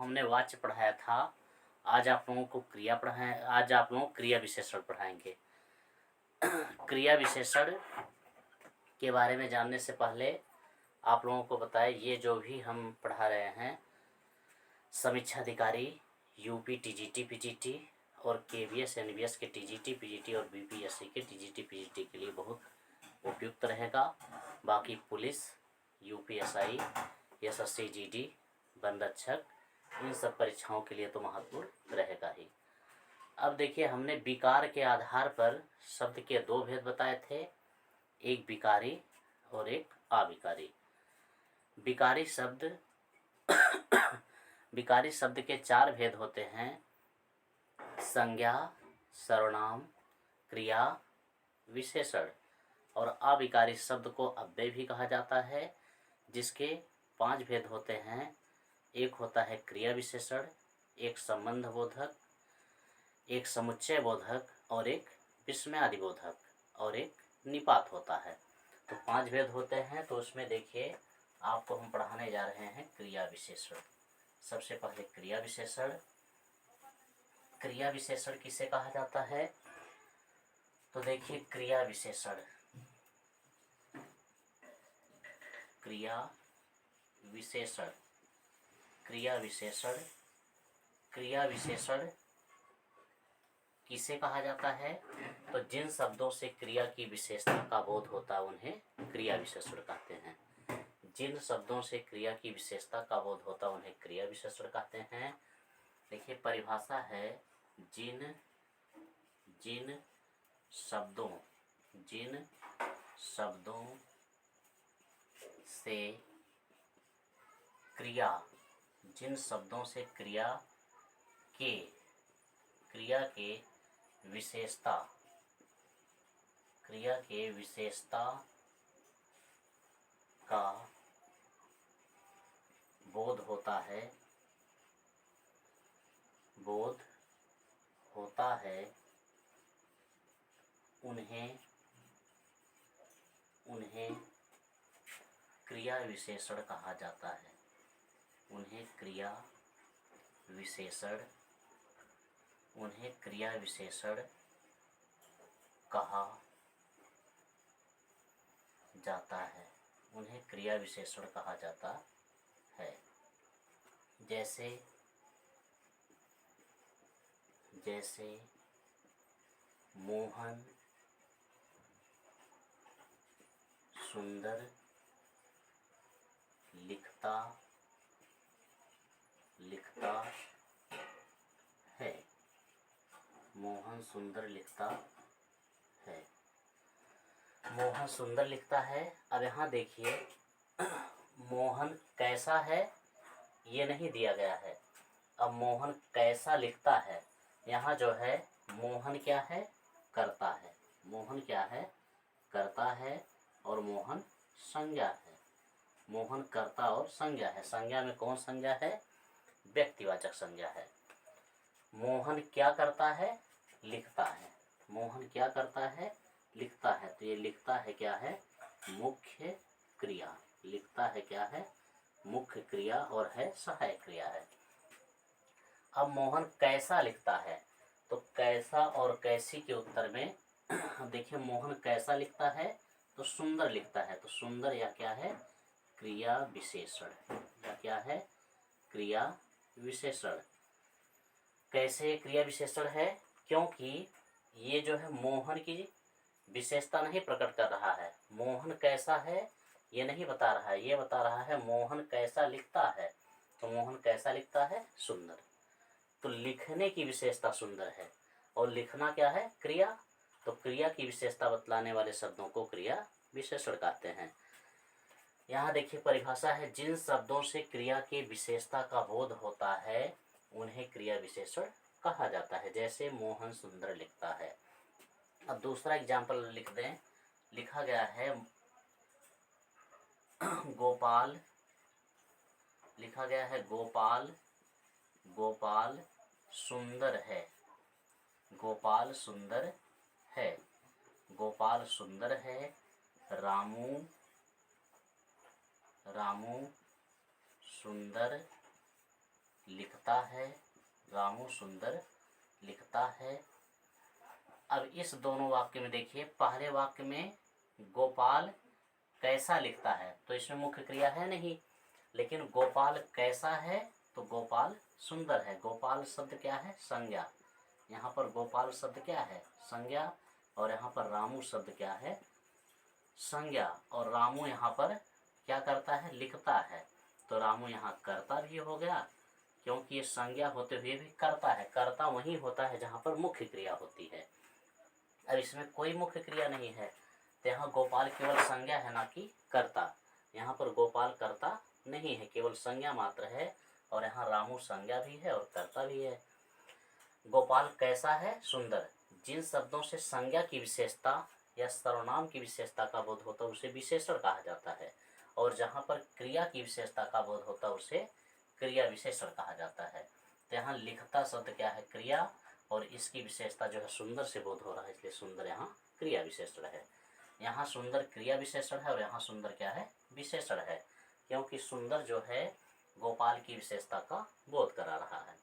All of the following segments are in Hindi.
हमने वाच्य पढ़ाया था, आज आप लोगों को क्रिया पढ़ाएं, आज आप लोगों को क्रिया विशेषण पढ़ाएंगे। क्रिया विशेषण के बारे में जानने से पहले आप लोगों को बताएं, ये जो भी हम पढ़ा रहे हैं समीक्षा अधिकारी यूपी टीजीटी पीजीटी और केवीएस एनवीएस के टीजीटी पीजीटी और बीपीएससी के टीजीटी पीजीटी के लिए बहुत उपयुक्त रहेगा। बाकी police, UPSI, SSC GD, one रक्षक, इन सब परीक्षाओं के लिए तो महत्वपूर्ण रहेगा ही। अब देखिए, हमने विकार के आधार पर शब्द के दो भेद बताए थे, एक विकारी और एक अविकारी। विकारी शब्द के चार भेद होते हैं: संज्ञा, सर्वनाम, क्रिया, विशेषण। और अविकारी शब्द को अव्यय भी कहा जाता है, जिसके पांच भेद होते हैं। एक होता है क्रिया विशेषण, एक संबंध बोधक, एक समुच्चय बोधक और एक विस्मयादि बोधक और एक निपात होता है। तो पांच भेद होते हैं। तो उसमें देखिए, आपको हम पढ़ाने जा रहे हैं क्रिया विशेषण। सबसे पहले क्रिया विशेषण। क्रिया विशेषण किसे कहा जाता है? तो देखिए, क्रिया विशेषण किसे कहा जाता है? तो जिन शब्दों से क्रिया की विशेषता का बोध होता है उन्हें क्रिया विशेषण कहते हैं। जिन शब्दों से क्रिया की विशेषता का बोध होता है उन्हें क्रिया विशेषण कहते हैं। देखिए, परिभाषा है, जिन शब्दों से क्रिया के विशेषता का बोध होता है उन्हें क्रिया विशेषण कहा जाता है। उन्हें क्रिया विशेषण कहा जाता है। जैसे मोहन सुंदर लिखता है। मोहन सुंदर लिखता है। अब यहाँ देखिए, मोहन कैसा है ये नहीं दिया गया है। अब मोहन कैसा लिखता है, यहाँ जो है मोहन क्या है? करता है। मोहन क्या है? करता है। और मोहन संज्ञा है। मोहन कर्ता और संज्ञा है। संज्ञा में कौन संज्ञा है? व्यक्तिवाचक संज्ञा है। मोहन क्या करता है? लिखता है। मोहन क्या करता है? लिखता है। तो ये लिखता है क्या है? मुख्य क्रिया। लिखता है क्या है? मुख्य क्रिया और है सहायक क्रिया है। अब मोहन कैसा लिखता है? तो कैसा और कैसी के उत्तर में देखिए, मोहन कैसा लिखता है? तो सुंदर लिखता है। तो सुंदर या क्या है? क्रिया विशेषण। या क्या है? क्रिया विशेषण। कैसे क्रिया विशेषण है? क्योंकि ये जो है मोहन की विशेषता नहीं प्रकट कर रहा है। मोहन कैसा है ये नहीं बता रहा है, ये बता रहा है मोहन कैसा लिखता है। तो मोहन कैसा लिखता है? सुंदर। तो लिखने की विशेषता सुंदर है और लिखना क्या है? क्रिया। तो क्रिया की विशेषता बतलाने वाले शब्दों को क्रिया विशेषण कहते हैं। यहाँ देखिए, परिभाषा है, जिन शब्दों से क्रिया की विशेषता का बोध होता है उन्हें क्रिया विशेषण कहा जाता है। जैसे मोहन सुंदर लिखता है। अब दूसरा एग्जाम्पल लिख दें। लिखा गया है गोपाल। लिखा गया है गोपाल सुंदर है। गोपाल सुंदर है। गोपाल सुंदर है। रामू सुंदर लिखता लिखता है, रामू सुंदर लिखता है। अब इस दोनों वाक्य में देखिए, पहले वाक्य में गोपाल कैसा लिखता है, तो इसमें मुख्य क्रिया है नहीं, लेकिन गोपाल कैसा है तो गोपाल सुंदर है। गोपाल शब्द क्या है? संज्ञा। यहाँ पर गोपाल शब्द क्या है? संज्ञा। और यहाँ पर रामू शब्द क्या है? संज्ञा। और रामू यहाँ पर क्या करता है? लिखता है। तो रामू यहाँ कर्ता भी हो गया, क्योंकि ये संज्ञा होते हुए भी करता है। कर्ता वही होता है जहाँ पर मुख्य क्रिया होती है। अब इसमें कोई मुख्य क्रिया नहीं है, तो यहाँ गोपाल केवल संज्ञा है, ना कि कर्ता। यहाँ पर गोपाल कर्ता नहीं है, केवल संज्ञा मात्र है। और यहाँ रामू संज्ञा भी है और कर्ता भी है। गोपाल कैसा है? सुंदर। जिन शब्दों से संज्ञा की विशेषता या सर्वनाम की विशेषता का बोध होता है उसे विशेषण कहा जाता है, और जहाँ पर क्रिया की विशेषता का बोध होता है उसे क्रिया विशेषण कहा जाता है। तो यहाँ लिखता शब्द क्या है? क्रिया, और इसकी विशेषता जो है सुंदर से बोध हो रहा है, इसलिए सुंदर यहाँ क्रिया विशेषण है। यहाँ सुंदर क्रिया विशेषण है और यहाँ सुंदर क्या है? विशेषण है, क्योंकि सुंदर जो है गोपाल की विशेषता का बोध करा रहा है।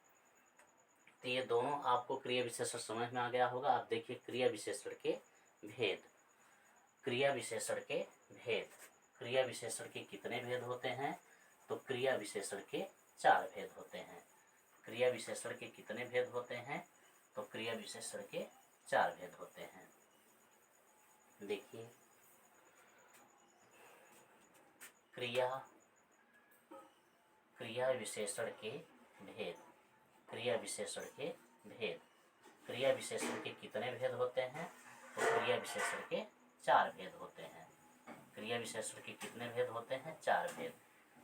तो ये दोनों आपको क्रिया विशेषण समझ में आ गया होगा। आप देखिए क्रिया विशेषण के भेद। क्रिया विशेषण के भेद। क्रिया विशेषण के कितने भेद होते हैं? तो क्रिया विशेषण के 4 भेद होते हैं। क्रिया विशेषण के कितने भेद होते हैं? तो क्रिया विशेषण के 4 भेद होते हैं। देखिए, क्रिया विशेषण के भेद। क्रिया विशेषण के भेद। क्रिया विशेषण के कितने भेद होते हैं? तो क्रिया विशेषण के 4 भेद होते हैं। क्रिया विशेषण के कितने भेद होते हैं? 4 भेद।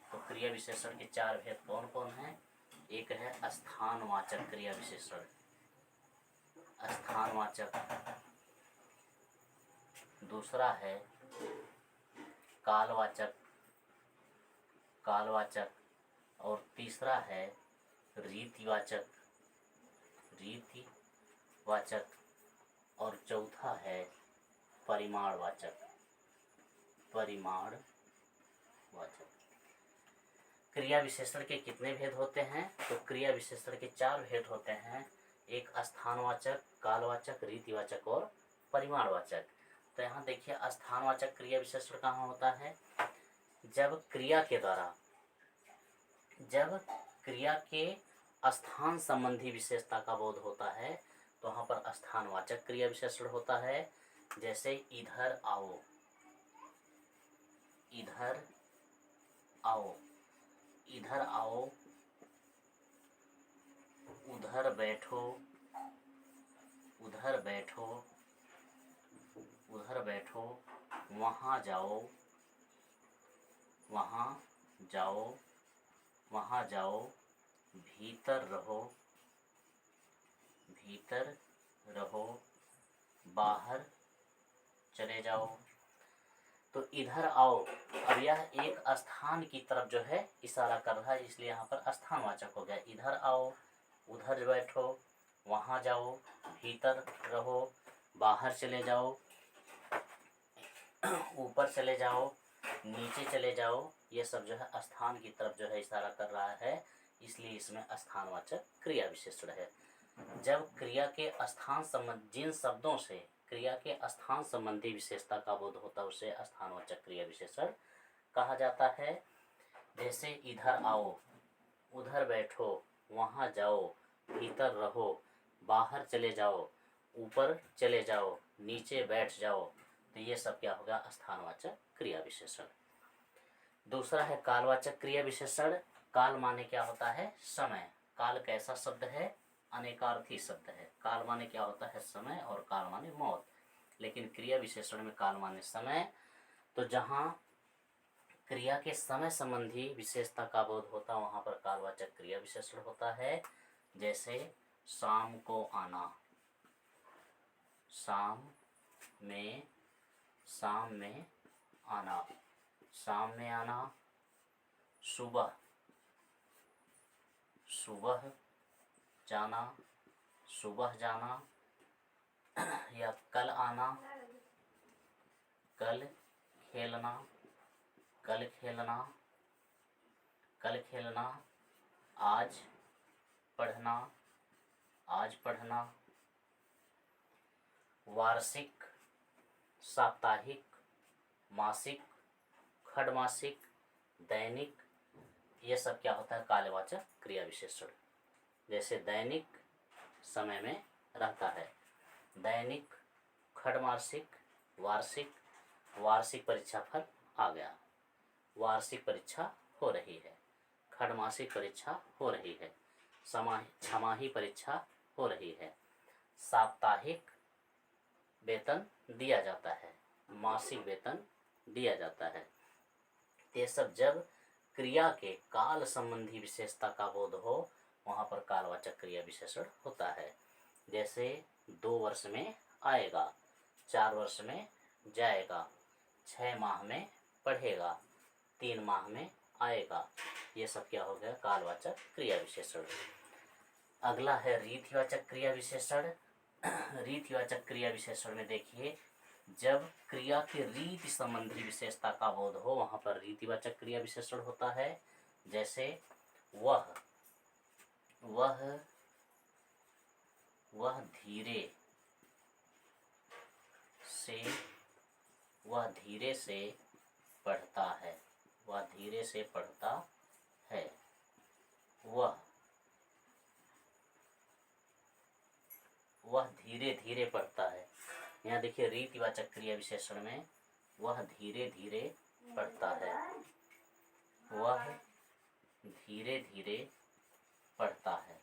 तो क्रिया विशेषण के 4 भेद कौन कौन हैं? एक है स्थानवाचक क्रिया विशेषण, स्थानवाचक। दूसरा है कालवाचक, कालवाचक। और तीसरा है रीतिवाचक, रीतिवाचक। और चौथा है परिमाणवाचक, परिमाणवाचक। क्रिया विशेषण के कितने भेद होते हैं? तो क्रिया विशेषण के 4 भेद होते हैं। एक स्थानवाचक, कालवाचक, रीतिवाचक और परिमाणवाचक। तो यहाँ देखिए, स्थानवाचक क्रिया विशेषण कहाँ होता है? जब क्रिया के स्थान संबंधी विशेषता का बोध होता है तो वहाँ पर स्थानवाचक क्रिया विशेषण होता है। जैसे इधर आओ, इधर आओ, इधर आओ, उधर बैठो, उधर बैठो, उधर बैठो, वहाँ जाओ, वहाँ जाओ, वहाँ जाओ, भीतर रहो, भीतर रहो, बाहर चले जाओ। तो इधर आओ, अब यह एक स्थान की तरफ जो है इशारा कर रहा है, इसलिए यहाँ पर स्थानवाचक हो गया। इधर आओ, उधर बैठो, वहाँ जाओ, भीतर रहो, बाहर चले जाओ, ऊपर चले जाओ, नीचे चले जाओ, ये सब जो है स्थान की तरफ जो है इशारा कर रहा है, इसलिए इसमें स्थानवाचक क्रिया विशेषण है। जब क्रिया के स्थान संबंध, जिन शब्दों से क्रिया के स्थान संबंधी विशेषता का बोध होता है उसे स्थानवाचक क्रिया विशेषण कहा जाता है। जैसे इधर आओ, उधर बैठो, वहाँ जाओ, भीतर रहो, बाहर चले जाओ, ऊपर चले जाओ, नीचे बैठ जाओ, तो ये सब क्या होगा? स्थानवाचक क्रिया विशेषण। दूसरा है कालवाचक क्रिया विशेषण। काल माने क्या होता है? समय। काल कैसा शब्द है? अनेकार्थी शब्द है। काल माने क्या होता है? समय, और काल माने मौत। लेकिन क्रिया विशेषण में काल माने समय। तो जहाँ क्रिया के समय संबंधी विशेषता का बोध होता है वहाँ पर कालवाचक क्रिया विशेषण होता है। जैसे शाम को आना, शाम में, शाम में आना, शाम में आना। सुबह, सुबह जाना, सुबह जाना। या कल आना, कल खेलना, कल खेलना, कल खेलना। आज पढ़ना, आज पढ़ना। वार्षिक, साप्ताहिक, मासिक, खंडमासिक, दैनिक, ये सब क्या होता है? कालवाचक क्रिया विशेषण। जैसे दैनिक समय में रहता है, दैनिक, खंडमासिक, वार्षिक। वार्षिक परीक्षा फल आ गया, वार्षिक परीक्षा हो रही है, खंडमासिक परीक्षा हो रही है, छमाही परीक्षा हो रही है, साप्ताहिक वेतन दिया जाता है, मासिक वेतन दिया जाता है। ये सब जब क्रिया के काल संबंधी विशेषता का बोध हो, वहाँ पर कालवाचक क्रिया विशेषण होता है। जैसे 2 वर्ष में आएगा, 4 वर्ष में जाएगा, 6 माह में पढ़ेगा, 3 माह में आएगा। ये सब क्या हो गया? कालवाचक क्रिया विशेषण। अगला है रीतिवाचक क्रिया विशेषण। रीतिवाचक क्रिया विशेषण में देखिए, जब क्रिया के रीति संबंधी विशेषता का बोध हो, वहाँ पर रीतिवाचक क्रिया विशेषण होता है। जैसे वह धीरे से पढ़ता है, वह धीरे से पढ़ता है। वह धीरे धीरे पढ़ता है। यहाँ देखिए रीतिवाचक क्रिया विशेषण में वह धीरे धीरे पढ़ता है, वह धीरे धीरे पढ़ता है,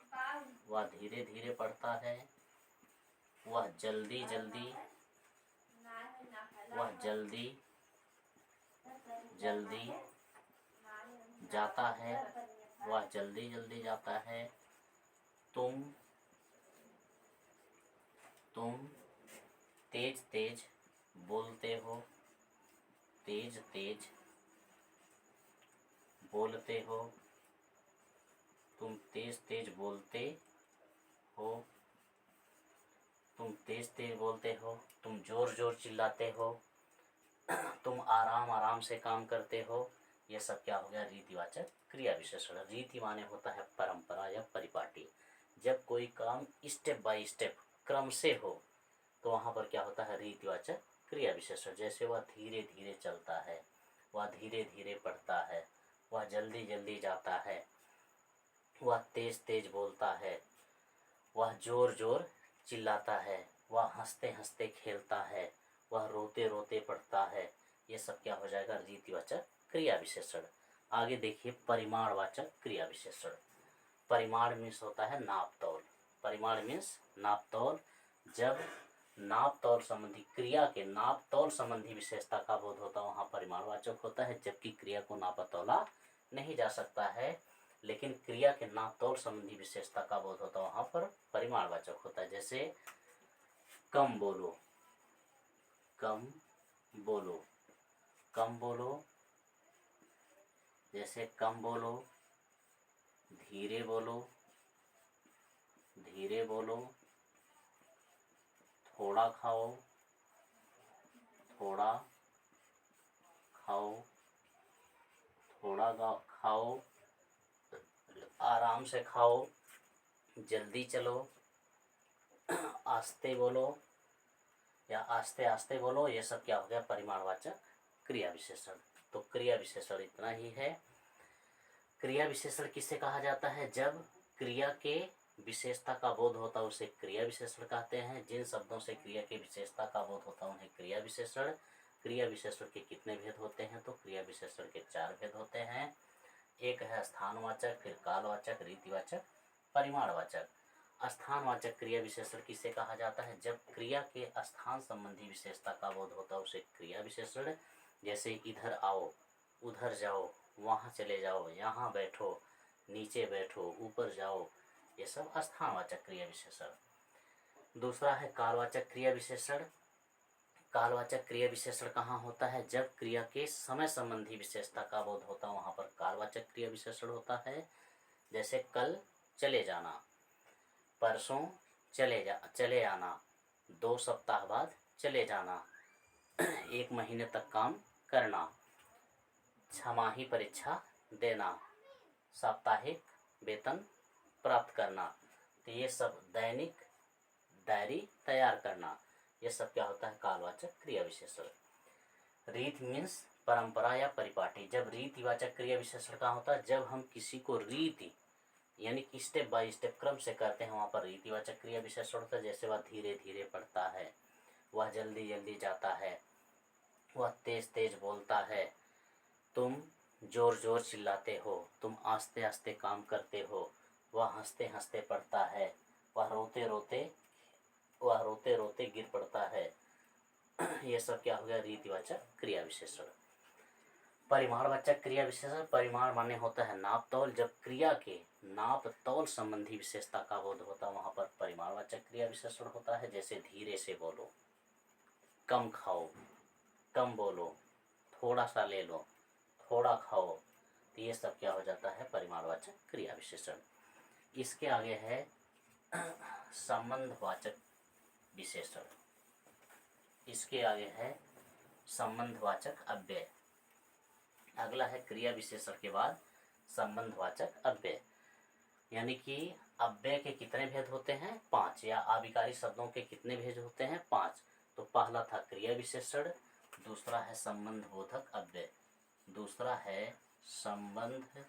वह धीरे धीरे पढ़ता है, वह जल्दी जल्दी जाता है, वह जल्दी जल्दी जाता है। तुम तेज तेज बोलते हो, तेज तेज बोलते हो। तुम तेज तेज बोलते हो, तुम तेज तेज बोलते हो। तुम जोर जोर चिल्लाते हो, तुम आराम आराम से काम करते हो। ये सब क्या हो गया? रीतिवाचक क्रिया विशेषण। रीति माने होता है परंपरा या परिपाटी। जब कोई काम स्टेप बाय स्टेप क्रम से हो, तो वहाँ पर क्या होता है? रीतिवाचक क्रिया विशेषण। जैसे वह धीरे धीरे चलता है, वह धीरे धीरे पढ़ता है, वह जल्दी जल्दी जाता है, वह तेज तेज बोलता है, वह जोर जोर चिल्लाता है, वह हंसते हंसते खेलता है, वह रोते रोते पढ़ता है। ये सब क्या हो जाएगा? रीतिवाचक क्रिया विशेषण। आगे देखिए परिमाणवाचक क्रिया विशेषण। परिमाण मीन्स होता है नाप तौल। परिमाण मीन्स नाप तौल। जब नाप तौल संबंधी क्रिया के नाप तौल संबंधी विशेषता का बोध होता है, वहाँ परिमाणवाचक होता है। जबकि क्रिया को नापा तौला नहीं जा सकता है, लेकिन क्रिया के नाप तौल संबंधी विशेषता का बोध होता है, वहाँ पर परिमाणवाचक होता है। जैसे कम बोलो, कम बोलो, कम बोलो। जैसे कम बोलो, धीरे बोलो, धीरे बोलो। थोड़ा खाओ, थोड़ा खाओ, थोड़ा खाओ। आराम से खाओ, जल्दी चलो, आस्ते बोलो या आस्ते आस्ते बोलो। ये सब क्या हो गया? परिमाणवाचक क्रिया विशेषण। तो क्रिया विशेषण इतना ही है। क्रिया विशेषण किसे कहा जाता है? जब क्रिया के विशेषता का बोध होता है उसे क्रिया विशेषण कहते हैं। जिन शब्दों से क्रिया की विशेषता का बोध होता है उन्हें क्रिया विशेषण। क्रिया विशेषण के कितने भेद होते हैं? तो क्रिया विशेषण के 4 भेद होते हैं। एक है स्थानवाचक, फिर कालवाचक, रीतिवाचक, परिमाणवाचक। स्थानवाचक क्रिया विशेषण किसे कहा जाता है? जब क्रिया के स्थान संबंधी विशेषता का बोध होता है उसे क्रिया विशेषण। जैसे इधर आओ, उधर जाओ, वहाँ चले जाओ, यहाँ बैठो, नीचे बैठो, ऊपर जाओ। ये सब स्थानवाचक क्रिया विशेषण। दूसरा है कालवाचक क्रिया विशेषण। कालवाचक क्रिया विशेषण कहाँ होता है? जब क्रिया के समय संबंधी विशेषता का बोध होता है, वहाँ पर कालवाचक क्रिया विशेषण होता है। जैसे कल चले जाना, परसों चले आना, 2 सप्ताह बाद चले जाना, 1 महीने तक काम करना, छमाही परीक्षा देना, साप्ताहिक वेतन प्राप्त करना, तो ये सब दैनिक डायरी तैयार करना, ये सब क्या होता है, कालवाचक क्रिया विशेषण। रीत मीन्स परंपरा या परिपाटी। जब रीतिवाचक क्रिया विशेषण का होता है, जब हम किसी को रीति यानी कि स्टेप बाय स्टेप क्रम से करते हैं, वहाँ पर रीतिवाचक क्रिया विशेषण होता है। जैसे वह धीरे धीरे पढ़ता है, वह जल्दी जल्दी जाता है, वह तेज तेज बोलता है, तुम जोर जोर चिल्लाते हो, तुम आस्ते आस्ते काम करते हो, वह हंसते हंसते पढ़ता है, वह रोते रोते गिर पड़ता है। ये सब क्या हो गया, रीतिवाचक क्रिया विशेषण। परिमाणवाचक क्रिया विशेषण। परिमाण माने होता है नाप तौल। जब क्रिया के नाप तौल संबंधी विशेषता का बोध होता है, वहां पर परिमाणवाचक क्रिया विशेषण होता है। जैसे धीरे से बोलो, कम खाओ, कम बोलो, थोड़ा सा ले लो, थोड़ा खाओ, तो ये सब क्या हो जाता है, परिमाणवाचक क्रिया विशेषण। इसके आगे है संबंधवाचक विशेषण। इसके आगे है संबंधवाचक अव्यय। अगला है क्रिया विशेषण के बाद संबंधवाचक अव्यय। यानी कि अव्यय के कितने भेद होते हैं, 5, या आविकारी शब्दों के कितने भेद होते हैं, 5। तो पहला था क्रिया विशेषण, दूसरा है संबंध बोधक अव्यय, दूसरा है संबंध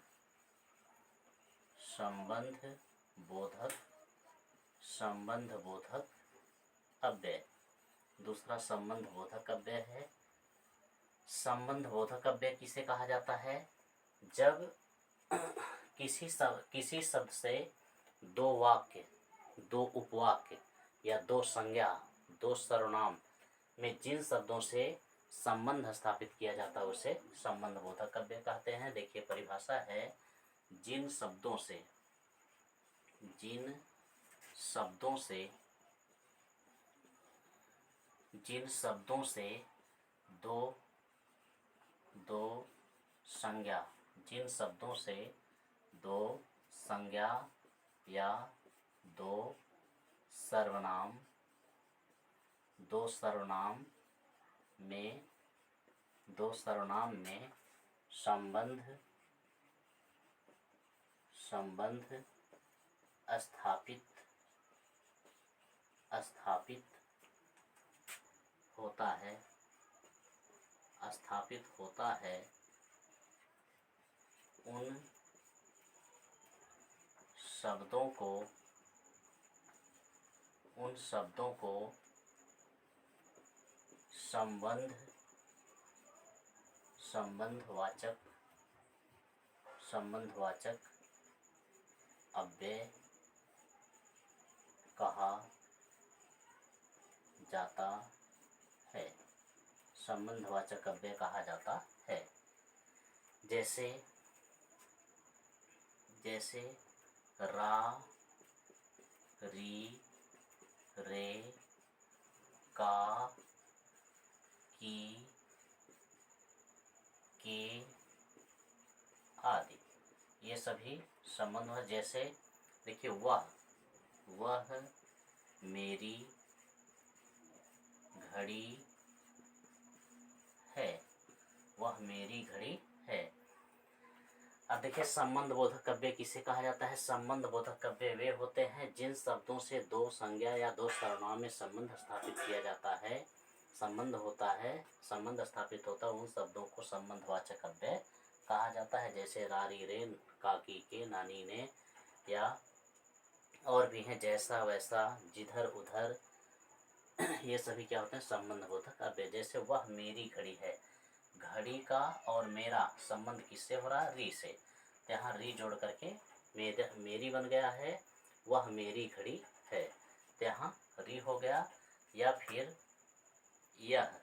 बोधक अव्यय, दूसरा संबंध बोधक अव्यय है। संबंध बोधक अव्यय किसे कहा जाता है, जब किसी शब्द से दो वाक्य, दो उपवाक्य या दो संज्ञा, दो सर्वनाम में जिन शब्दों से संबंध स्थापित किया जाता है उसे संबंध बोधक अव्यय कहते हैं। देखिए परिभाषा है, जिन शब्दों से दो संज्ञा, जिन शब्दों से दो संज्ञा या दो सर्वनाम में संबंध स्थापित होता है, उन शब्दों को संबंधवाचक अव्यय कहा जाता है। संबंधवाचक अव्यय कहा जाता है। जैसे रा, री, रे, का, की, के आदि, ये सभी संबंध है। जैसे देखिए वह मेरी घड़ी है, वह मेरी घड़ी है। अब देखिए संबंध बोधक अव्यय किसे कहा जाता है, संबंध बोधक अव्यय वे होते हैं जिन शब्दों से दो संज्ञा या दो सर्वनाम में संबंध स्थापित किया जाता है, संबंध स्थापित होता है, उन शब्दों को संबंधवाचक अव्यय कहा जाता है। जैसे रारी रे, काकी के, नानी ने, या और भी हैं जैसा वैसा, जिधर उधर, ये सभी क्या होते हैं, संबंध बोधक अव्यय। जैसे वह मेरी घड़ी है, घड़ी का और मेरा संबंध किससे हो रहा है, री से, तो यहाँ री जोड़ करके मेरी बन गया है, वह मेरी घड़ी है, तो यहाँ री हो गया। या फिर यह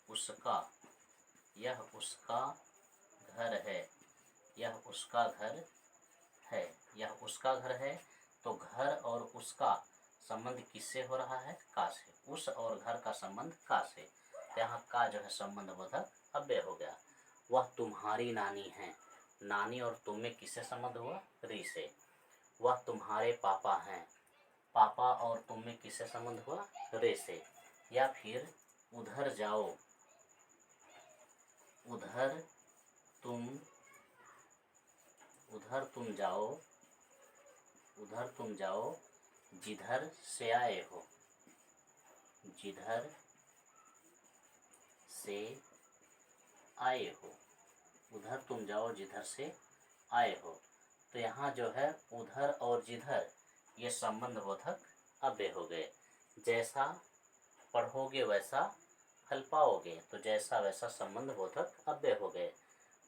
उसका घर है, यह उसका घर है, यह उसका घर है, तो घर और उसका संबंध किससे हो रहा है, का से, उस और घर का संबंध का से, यहाँ का जो है संबंध बोधक अव्यय हो गया। वह तुम्हारी नानी है, नानी और तुम में किससे संबंध हुआ, री से। वह तुम्हारे पापा हैं, पापा और तुम में किससे संबंध हुआ, रे से। या फिर उधर जाओ, उधर तुम जाओ, उधर तुम जाओ जिधर से आए हो, जिधर से आए हो, उधर तुम जाओ जिधर से आए हो। तो यहाँ जो है उधर और जिधर ये संबंध बोधक अव्यय हो गए। जैसा पढ़ोगे वैसा फल पाओगे, तो जैसा वैसा संबंध बोधक अव्यय हो गए।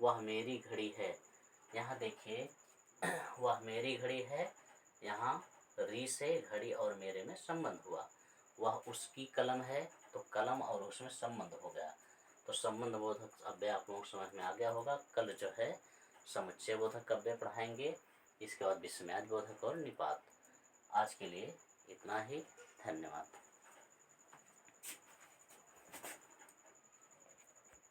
वह मेरी घड़ी है, यहाँ देखिए वह मेरी घड़ी है, यहाँ री से घड़ी और मेरे में संबंध हुआ। वह उसकी कलम है, तो कलम और उसमें संबंध हो गया। तो संबंध बोधक अव्यय आप लोगों को समझ में आ गया होगा। कल जो है समुच्चय बोधक अव्यय पढ़ाएंगे, इसके बाद विस्मयादि बोधक और निपात। आज के लिए इतना ही, धन्यवाद।